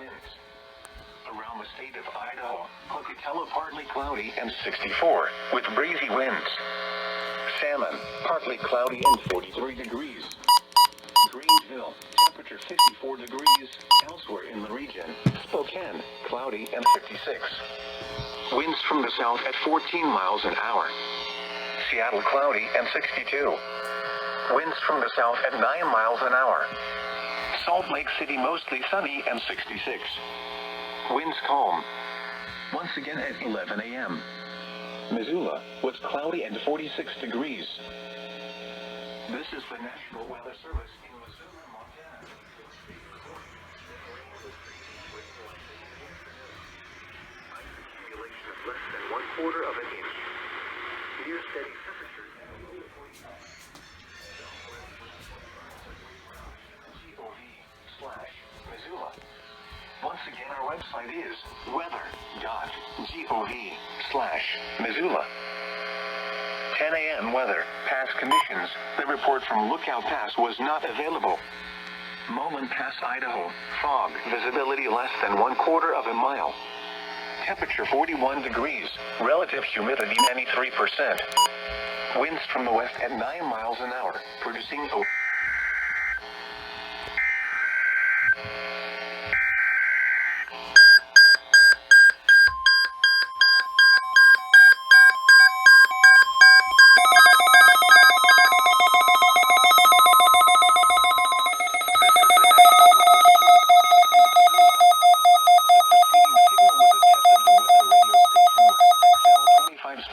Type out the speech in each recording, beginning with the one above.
winds. Around the state of Idaho, Pocatello partly cloudy and 64, with breezy winds. Salmon, partly cloudy and 43 degrees. Greenville, temperature 54 degrees. Elsewhere in the region, Spokane, cloudy and 56. Winds from the south at 14 miles an hour. Seattle, cloudy and 62. Winds from the south at 9 miles an hour. Salt Lake City, mostly sunny and 66. Winds calm. Once again at 11 a.m. Missoula was cloudy and 46 degrees. This is the National Weather Service in Missoula, Montana. Ice accumulation of less than 1/4 of an inch. Near steady temperatures. GOV/Missoula. Once again, our website is weather.gov/Missoula. 10 a.m. weather. Past conditions. The report from Lookout Pass was not available. Moment Pass, Idaho. Fog. Visibility less than 1/4 of a mile. Temperature 41 degrees. Relative humidity 93%. Winds from the west at 9 miles an hour, producing a...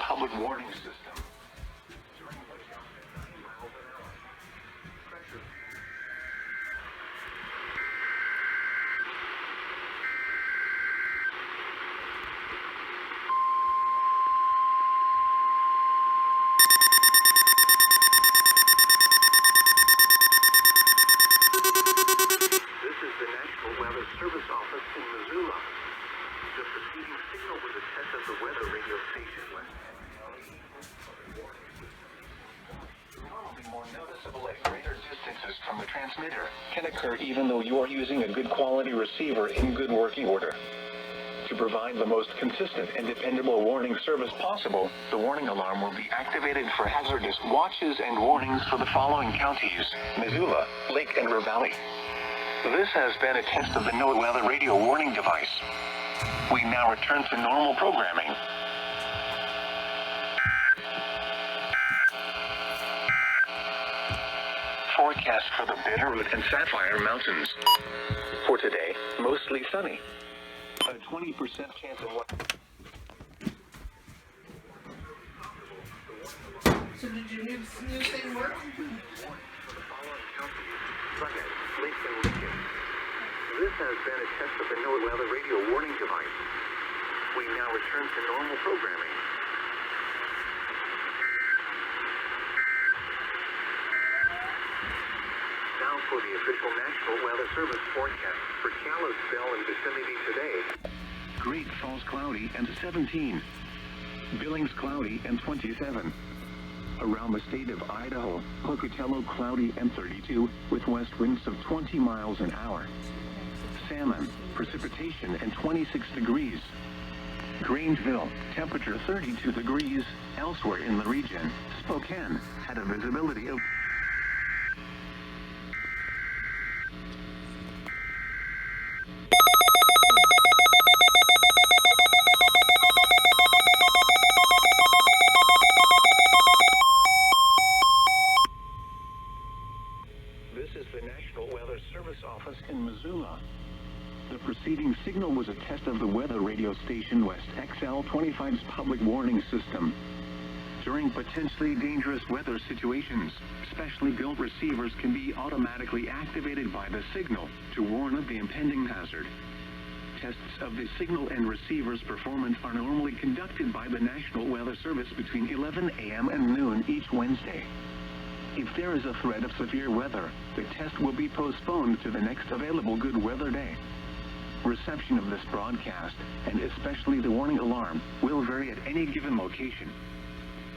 public warning system. This is the National Weather Service office in Missoula. The preceding signal was a test of the weather radio station. More noticeable at greater distances from the transmitter can occur even though you are using a good quality receiver in good working order. To provide the most consistent and dependable warning service possible, the warning alarm will be activated for hazardous watches and warnings for the following counties: Missoula, Lake and Ravalli. This has been a test of the NOAA weather radio warning device. We now return to normal programming. Forecast for the Bitterroot and Sapphire Mountains. For today, mostly sunny. A 20% chance of what? So did your new thing work? This has been a test of the NOAA weather radio warning device. We now return to normal programming. Now for the official National Weather Service forecast for Kalispell and vicinity today. Great Falls cloudy and 17. Billings cloudy and 27. Around the state of Idaho, Pocatello cloudy and 32 with west winds of 20 miles an hour. Salmon, precipitation and 26 degrees. Greenville, temperature 32 degrees. Elsewhere in the region, Spokane had a visibility of... This is the National Weather Service office in Missoula. The preceding signal was a test of the weather radio station West XL25's public warning system. During potentially dangerous weather situations, specially built receivers can be automatically activated by the signal to warn of the impending hazard. Tests of the signal and receiver's performance are normally conducted by the National Weather Service between 11 a.m. and noon each Wednesday. If there is a threat of severe weather, the test will be postponed to the next available good weather day. Reception of this broadcast, and especially the warning alarm, will vary at any given location.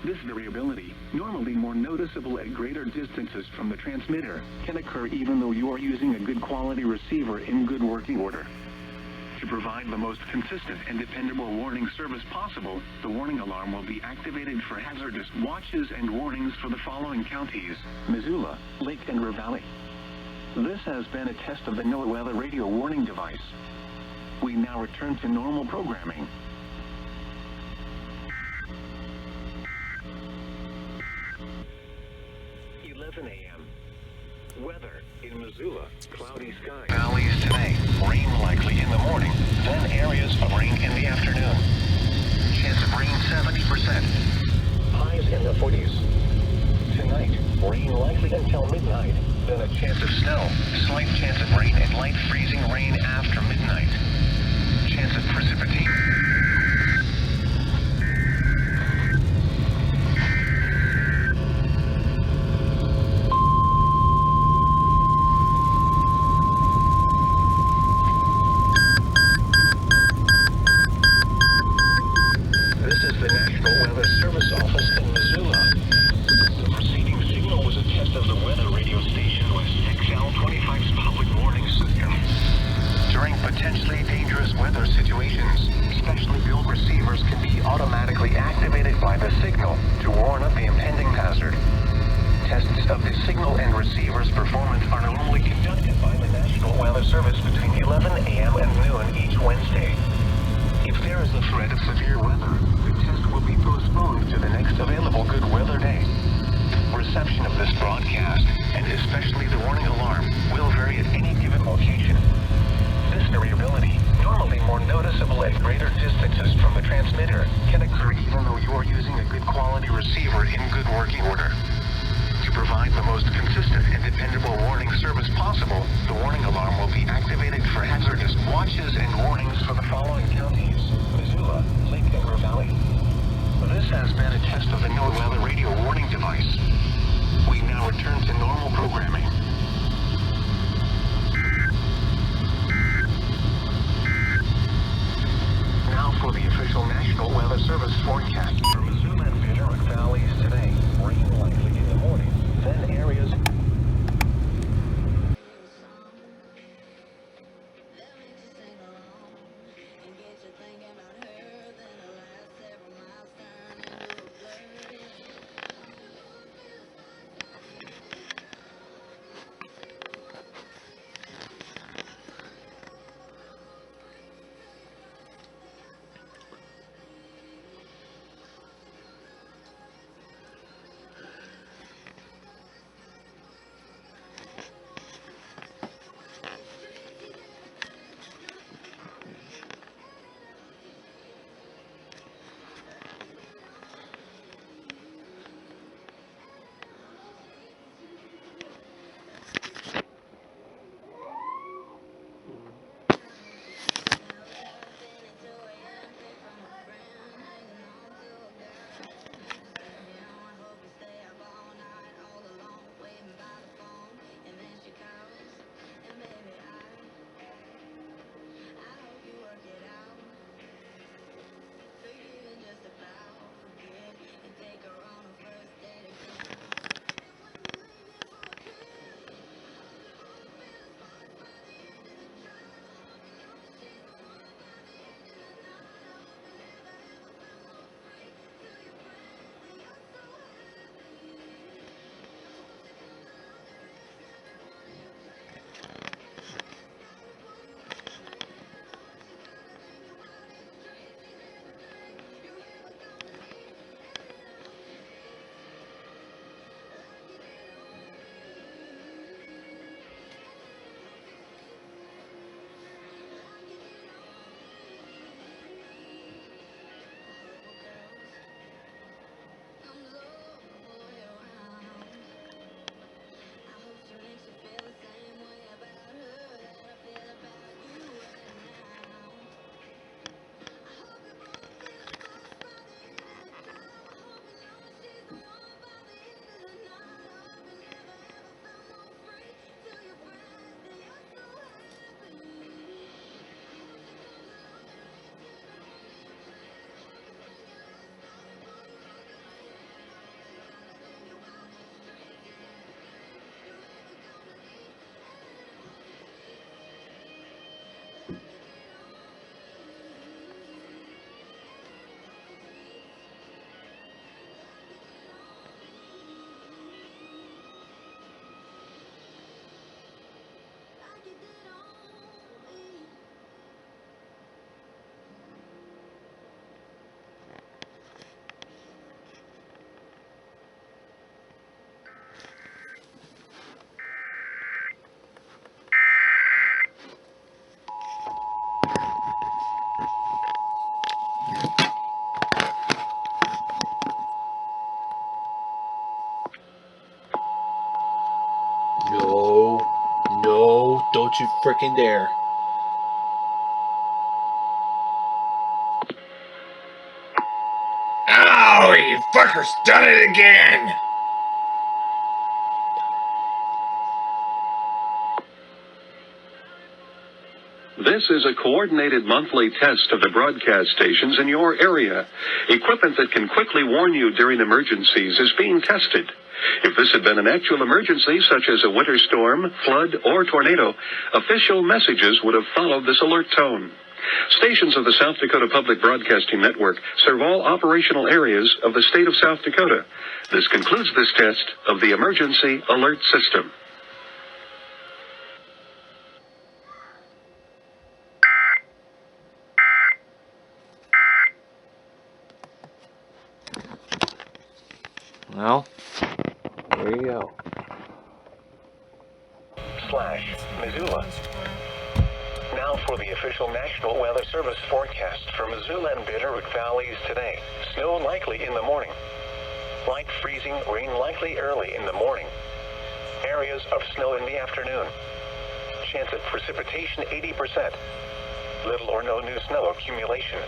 This variability, normally more noticeable at greater distances from the transmitter, can occur even though you are using a good quality receiver in good working order. To provide the most consistent and dependable warning service possible, the warning alarm will be activated for hazardous watches and warnings for the following counties: Missoula, Lake and Ravalli. This has been a test of the NOAA weather radio warning device. We now return to normal programming. Weather in Missoula, cloudy skies. Valleys today, rain likely in the morning, then areas of rain in the afternoon. Chance of rain 70%. Highs in the 40s. Tonight, rain likely until midnight, then a chance of snow, slight chance of rain and light freezing rain after midnight. Chance of precipitation. Potentially dangerous weather situations, specially built receivers can be automatically activated by the signal to warn of the impending hazard. Tests of the signal and receiver's performance are normally conducted by the National Weather Service between 11 a.m. and noon each Wednesday. If there is a threat of severe weather, the test will be postponed to the next available good weather day. Reception of this broadcast, and especially the warning alarm, will vary at any given location. This variability, normally more noticeable at greater distances from the transmitter, can occur even though you are using a good quality receiver in good working order. To provide the most consistent and dependable warning service possible, the warning alarm will be activated for hazardous watches and warnings for the following counties: Missoula, Lake and Ravalli. This has been a test of the NOAA weather radio warning device. We now return to normal programming. Now for the official National Weather Service forecast for Missoula and Bitterroot valleys today. Rain likely in the morning, then areas. freaking dare. Oh, you fucker's done it again! This is a coordinated monthly test of the broadcast stations in your area. Equipment that can quickly warn you during emergencies is being tested. If this had been an actual emergency, such as a winter storm, flood, or tornado, official messages would have followed this alert tone. Stations of the South Dakota Public Broadcasting Network serve all operational areas of the state of South Dakota. This concludes this test of the Emergency Alert System. Well, there you go. /Missoula. Now for the official National Weather Service forecast for Missoula and Bitterroot valleys today. Snow likely in the morning. Light freezing, rain likely early in the morning. Areas of snow in the afternoon. Chance of precipitation 80%. Little or no new snow accumulation.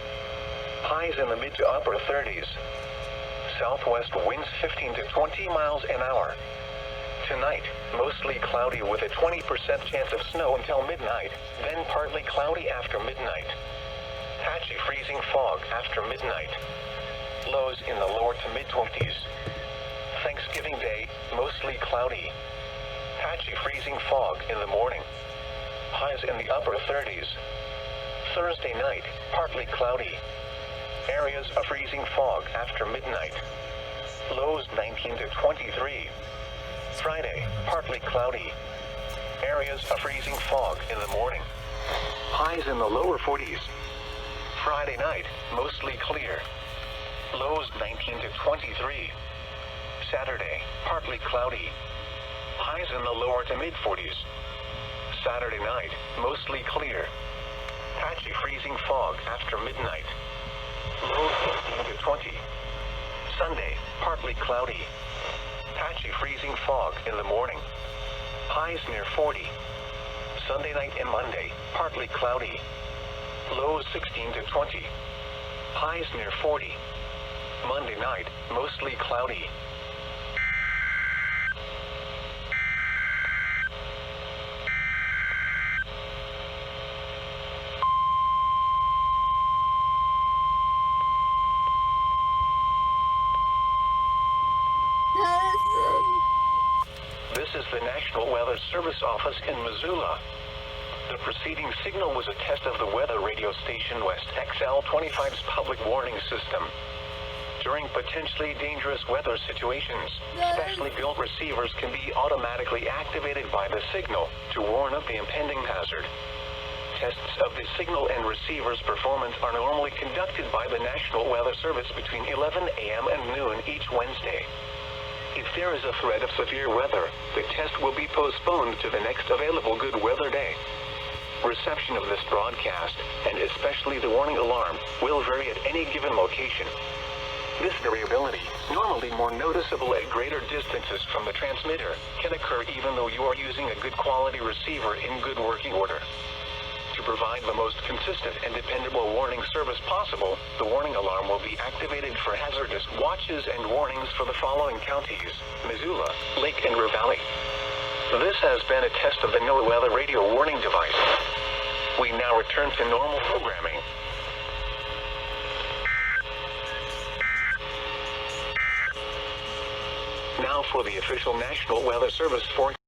Highs in the mid to upper 30s. Southwest winds 15 to 20 miles an hour. Tonight, mostly cloudy with a 20% chance of snow until midnight, then partly cloudy after midnight. Patchy freezing fog after midnight. Lows in the lower to mid-20s. Thanksgiving Day, mostly cloudy. Patchy freezing fog in the morning. Highs in the upper 30s. Thursday night, partly cloudy. Areas of freezing fog after midnight. Lows 19 to 23. Friday, partly cloudy. Areas of freezing fog in the morning. Highs in the lower 40s. Friday night, mostly clear. Lows 19 to 23. Saturday, partly cloudy. Highs in the lower to mid-40s. Saturday night, mostly clear. Patchy freezing fog after midnight. Lows 15 to 20. Sunday, partly cloudy. Patchy freezing fog in the morning. Highs near 40. Sunday night and Monday, partly cloudy. Lows 16 to 20. Highs near 40. Monday night, mostly cloudy. This is the National Weather Service Office in Missoula. The preceding signal was a test of the weather radio station West XL 25's public warning system. During potentially dangerous weather situations, specially built receivers can be automatically activated by the signal to warn of the impending hazard. Tests of the signal and receiver's performance are normally conducted by the National Weather Service between 11 a.m. and noon each Wednesday. If there is a threat of severe weather, the test will be postponed to the next available good weather day. Reception of this broadcast, and especially the warning alarm, will vary at any given location. This variability, normally more noticeable at greater distances from the transmitter, can occur even though you are using a good quality receiver in good working order. To provide the most consistent and dependable warning service possible, the warning alarm will be activated for hazardous watches and warnings for the following counties: Missoula, Lake and Ravalli. This has been a test of the NOAA weather radio warning device. We now return to normal programming. Now for the official National Weather Service forecast.